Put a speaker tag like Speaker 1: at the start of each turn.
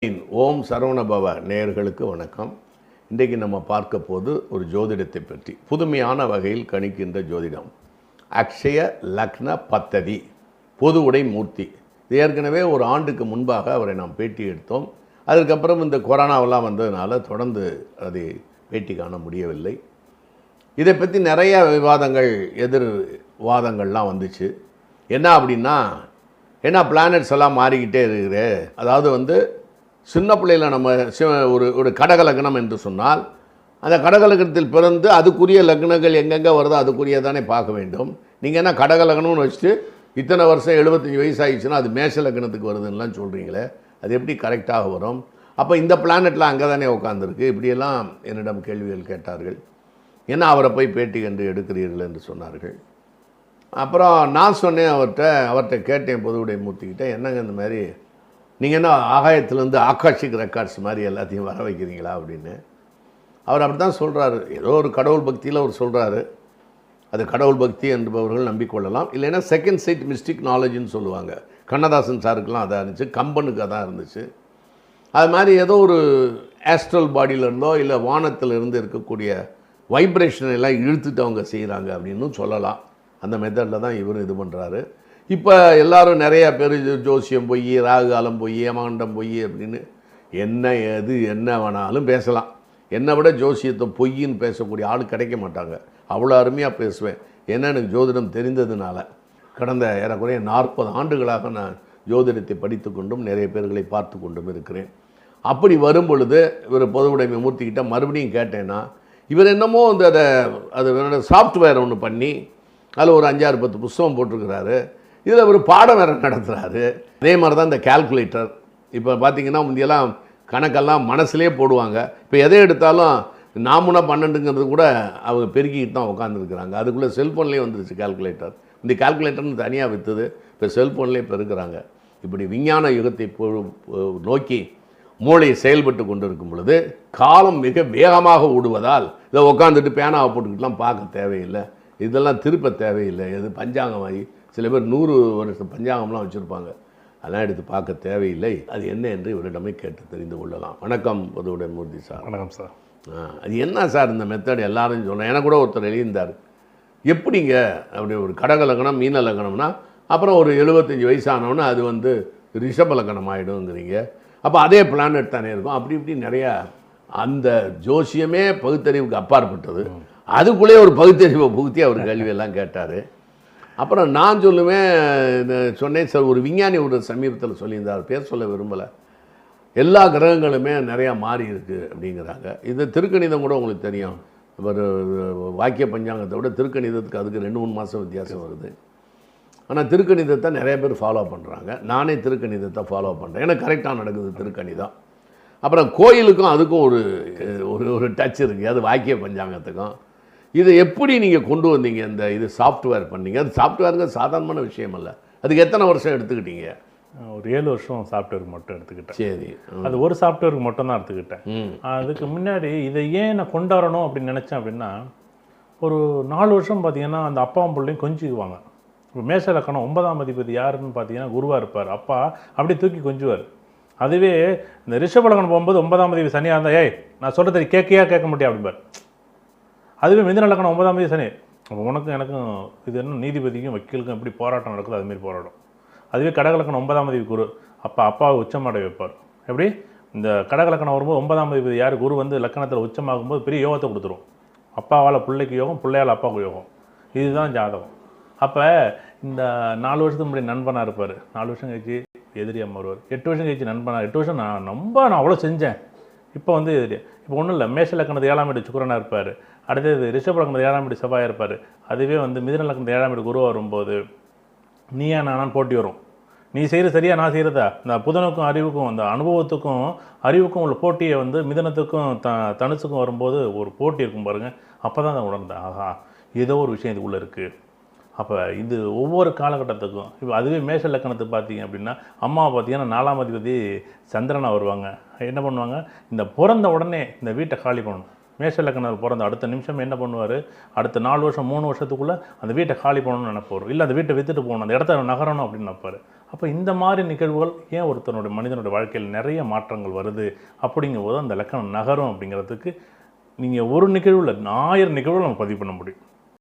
Speaker 1: ஓம் சரவணபவ நேயர்களுக்கு வணக்கம். இன்றைக்கு நம்ம பார்க்க போது ஒரு ஜோதிடத்தை பற்றி புதுமையான வகையில் கணிக்கின்ற ஜோதிடம். அக்ஷய லக்ன பத்ததி பொது உடை மூர்த்தி. இது ஏற்கனவே ஒரு ஆண்டுக்கு முன்பாக அவரை நாம் பேட்டி எடுத்தோம். அதுக்கப்புறம் இந்த கொரோனாவெல்லாம் வந்ததுனால தொடர்ந்து அதை பேட்டி காண முடியவில்லை. இதை பற்றி நிறைய விவாதங்கள் எதிர்வாதங்கள்லாம் வந்துச்சு. என்ன அப்படின்னா, ஏன்னா பிளானட்ஸ் எல்லாம் மாறிக்கிட்டே இருக்குது. அதாவது சின்ன பிள்ளையில் நம்ம ஒரு கடகலக்னம் என்று சொன்னால், அந்த கடகலக்கணத்தில் பிறந்து அதுக்குரிய லக்னங்கள் எங்கெங்கே வருதோ அதுக்குரிய தானே பார்க்க வேண்டும். நீங்கள் என்ன கடகலக்னம்னு வச்சுட்டு இத்தனை வருஷம் 75 வயசு ஆகிடுச்சுன்னா அது மேஷ லக்னத்துக்கு வருதுன்னெலாம் சொல்கிறீங்களே, அது எப்படி கரெக்டாக வரும்? அப்போ இந்த பிளானெட்டில் அங்கே தானே உட்காந்துருக்கு. இப்படியெல்லாம் என்னிடம் கேள்விகள் கேட்டார்கள். ஏன்னா அவரை போய் பேட்டி கண்டு எடுக்கிறீர்கள் என்று சொன்னார்கள். அப்புறம் நான் சொன்னேன் அவர்கிட்ட கேட்டேன், பொதுவுடைய மூர்த்திக்கிட்ட, என்னங்க இந்த மாதிரி நீங்கள் என்ன ஆகாயத்துலேருந்து ஆகாஷிக் ரெக்கார்ட்ஸ் மாதிரி எல்லாத்தையும் வர வைக்கிறீங்களா அப்படின்னு. அவர் அப்படி தான் சொல்கிறாரு. ஏதோ ஒரு கடவுள் பக்தியில் அவர் சொல்கிறாரு. அது கடவுள் பக்தி என்பவர்கள் நம்பிக்கொள்ளலாம். இல்லைன்னா செகண்ட் சைட் மிஸ்டிக் நாலேஜ்னு சொல்லுவாங்க. கண்ணதாசன் சாருக்கெலாம் அதான் இருந்துச்சு, கம்பனுக்கு அதான் இருந்துச்சு. அது மாதிரி ஏதோ ஒரு ஆஸ்ட்ரல் பாடியிலேருந்தோ இல்லை வானத்திலிருந்து இருக்கக்கூடிய வைப்ரேஷன் எல்லாம் இழுத்துட்டு அவங்க செய்கிறாங்க அப்படின்னு சொல்லலாம். அந்த மெத்தடில் தான் இவர் இது பண்ணுறாரு. இப்போ எல்லோரும் நிறையா பேர் ஜோசியம் பொய், ராகு காலம் பொய், ஏமாண்டம் பொய் அப்படின்னு என்ன வேணாலும் பேசலாம். என்னை விட ஜோசியத்தை பொய்ன்னு பேசக்கூடிய ஆள் கிடைக்க மாட்டாங்க. அவ்வளோ அருமையாக பேசுவேன். ஏன்னா எனக்கு ஜோதிடம் தெரிந்ததுனால கடந்த ஏறக்குறைய 40 ஆண்டுகளாக நான் ஜோதிடத்தை படித்து கொண்டும் நிறைய பேர்களை பார்த்து கொண்டும் இருக்கிறேன். அப்படி வரும் பொழுது இவர் பொதுவுடைமை மூர்த்திக்கிட்ட மறுபடியும் கேட்டேன்னா, இவர் என்னமோ அது சாஃப்ட்வேர் ஒன்று பண்ணி அதில் ஒரு 5-6-10 புத்தகம் போட்டிருக்கிறாரு. இதில் ஒரு பாடம் வேறு நடத்துகிறாரு. அதே மாதிரி தான் இந்த கால்குலேட்டர். இப்போ பார்த்திங்கன்னா முந்தியெல்லாம் கணக்கெல்லாம் மனசுலேயே போடுவாங்க. இப்போ எதை எடுத்தாலும் 4×12ங்கிறது கூட அவங்க பெருக்கிக்கிட்டு தான் உட்காந்துருக்குறாங்க. அதுக்குள்ளே செல்ஃபோன்லேயே வந்துருச்சு கால்குலேட்டர். இந்த கால்குலேட்டர்னு தனியாக விற்றுது, இப்போ செல்ஃபோன்லேயே பெருக்கிறாங்க. இப்படி விஞ்ஞான யுகத்தை நோக்கி மூளை செயல்பட்டு கொண்டு இருக்கும் பொழுது காலம் மிக வேகமாக ஓடுவதால் இதை உட்காந்துட்டு பேனாவை போட்டுக்கிட்டுலாம் பார்க்க தேவையில்லை. இதெல்லாம் திருப்ப தேவையில்லை. எது பஞ்சாங்கமாகி சில பேர் 100 வருஷம் பஞ்சாங்கம்லாம் வச்சுருப்பாங்க. அதெல்லாம் எடுத்து பார்க்க தேவையில்லை. அது என்ன என்று இவரிடமே கேட்டு தெரிந்து கொள்ளலாம். வணக்கம் பொதுவுடைய மூர்த்தி சார்.
Speaker 2: வணக்கம் சார்.
Speaker 1: அது என்ன சார் இந்த மெத்தட் எல்லாரும் சொல்கிறேன். எனக்கு கூட ஒருத்தர் எழுதியிருந்தார், எப்படிங்க அப்படி ஒரு கடக லக்னம் மீன லக்னம்னா அப்புறம் ஒரு 75 வயசானவொன்னே அது ரிஷப லக்னம் ஆகிடுங்கிறீங்க. அப்போ அதே பிளானட் தானே இருக்கும். அப்படி இப்படி நிறையா அந்த ஜோசியமே பகுத்தறிவுக்கு அப்பாற்பட்டது. அதுக்குள்ளேயே ஒரு பகுத்தறிவை புகுத்தி அவர் கேள்வியெல்லாம் கேட்டார். அப்புறம் நான் சொன்னேன் சார், ஒரு விஞ்ஞானி ஒரு சமீபத்தில் சொல்லியிருந்தார், பேர் சொல்ல விரும்பலை, எல்லா கிரகங்களுமே நிறையா மாறி இருக்குது அப்படிங்கிறாங்க. இது திருக்கணிதம் கூட உங்களுக்கு தெரியும். ஒரு வாக்கிய பஞ்சாங்கத்தை விட திருக்கணிதத்துக்கு அதுக்கு 2-3 மாதம் வித்தியாசம் வருது. ஆனால் திருக்கணிதத்தை நிறைய பேர் ஃபாலோ பண்ணுறாங்க. நானே திருக்கணிதத்தை ஃபாலோ பண்ணுறேன். எனக்கு கரெக்டாக நடக்குது திருக்கணிதம். அப்புறம் கோயிலுக்கும் அதுக்கும் ஒரு டச் இருக்குது, அது வாக்கிய பஞ்சாங்கத்துக்கும். இதை எப்படி நீங்கள் கொண்டு வந்தீங்க? இது சாஃப்ட்வேர் பண்ணீங்க. அது சாஃப்ட்வேருங்க சாதாரணமான விஷயம் அல்ல. அதுக்கு எத்தனை வருஷம் எடுத்துக்கிட்டீங்க?
Speaker 2: ஒரு 7 வருஷம் சாஃப்ட்வேருக்கு மட்டும் எடுத்துக்கிட்டேன்.
Speaker 1: சரி,
Speaker 2: அது ஒரு சாஃப்ட்வேருக்கு மட்டும் தான் எடுத்துக்கிட்டேன். அதுக்கு முன்னாடி இதை ஏன் நான் கொண்டாடணும் அப்படின்னு நினச்சேன் அப்படின்னா, ஒரு 4 வருஷம் பார்த்தீங்கன்னா அந்த அப்பாவும் பிள்ளையும் கொஞ்சிக்குவாங்க. இப்போ மேஷ லக்கணம் 9ஆம் அதிபதி யாருன்னு பார்த்தீங்கன்னா குருவாக இருப்பார். அப்பா அப்படியே தூக்கி கொஞ்சுவார். அதுவே இந்த ரிஷப லக்னம் போகும்போது 9ஆம் அதிபதி சனியாக இருந்தால், ஏய் நான் சொல்கிறது கேட்க மாட்டேன் அப்படிம்பார். அதுவே மிதுன லக்னம் 9ஆம் தேதி சனி, அப்போ உனக்கும் எனக்கும் இது என்ன நீதிபதிக்கும் வக்கீலுக்கும் எப்படி போராட்டம் நடக்குது அதுமாரி போராடும். அதுவே கடகலக்கணம் 9ஆம் தேதி குரு, அப்பாவை உச்சமாட வைப்பார். எப்படி இந்த கடகலக்கணம் வரும்போது 9ஆம் தேதி யார் குரு லக்கணத்தில் உச்சமாகும்போது பெரிய யோகத்தை கொடுத்துரும். அப்பாவால் பிள்ளைக்கு யோகம், பிள்ளையால் அப்பாவுக்கு யோகம். இதுதான் ஜாதகம். அப்போ இந்த 4 வருஷத்துக்கு முன்னாடி நண்பனாக இருப்பார், 4 வருஷம் கழிச்சு எதிரியாக மாறுவார், 8 வருஷம் கழிச்சு நண்பனாக, 8 வருஷம் நான் அவ்வளோ செஞ்சேன், இப்போ எதிரி. இப்போ ஒன்றும் இல்லை, மேஷ லக்கணத்து 7ஆம் வீடு சுக்கிரனாக இருப்பார். அடுத்தது ரிஷப லக்னத்து 7ஆம் வீடு செவ்வாயாக இருப்பார். அதுவே மிதுன லக்னத்து 7ஆம் வீடு குருவாக வரும்போது நீயா நானான்னு போட்டி வரும். நீ செய்கிற சரியா நான் செய்கிறதா, இந்த புதனுக்கும் அறிவுக்கும் அந்த அனுபவத்துக்கும் அறிவுக்கும் உள்ள போட்டியை மிதனத்துக்கும் தனுசுக்கும் வரும்போது ஒரு போட்டி இருக்கும் பாருங்கள். அப்போ தான் நான் உணர்ந்தேன், ஆஹா ஏதோ ஒரு விஷயம் இதுக்குள்ளே இருக்குது. அப்போ இது ஒவ்வொரு காலகட்டத்துக்கும் இப்போ அதுவே மேஷ லக்கணத்துக்கு பார்த்தீங்க அப்படின்னா அம்மாவை பார்த்தீங்கன்னா 4ஆம் அதிபதி சந்திரனாக வருவாங்க. என்ன பண்ணுவாங்க, இந்த பிறந்த உடனே இந்த வீட்டை காலி பண்ணணும். மேஷ லக்னம் பிறந்த அடுத்த நிமிஷம் என்ன பண்ணுவார், அடுத்த 4 வருஷம் 3 வருஷத்துக்குள்ளே அந்த வீட்டை காலி பண்ணணும்னு நினைப்பார், இல்லை அந்த வீட்டை விற்றுட்டு போகணும், அந்த இடத்த நகரணும் அப்படின்னு நினைப்பார். அப்போ இந்த மாதிரி நிகழ்வுகள் ஏன் ஒருத்தனுடைய மனிதனுடைய வாழ்க்கையில் நிறைய மாற்றங்கள் வருது அப்படிங்கும்போது அந்த லக்கணம் நகரும் அப்படிங்கிறதுக்கு நீங்கள் ஒரு நிகழ்வில் 1000 நிகழ்வுகள் நம்ம பதிவு பண்ண முடியும்.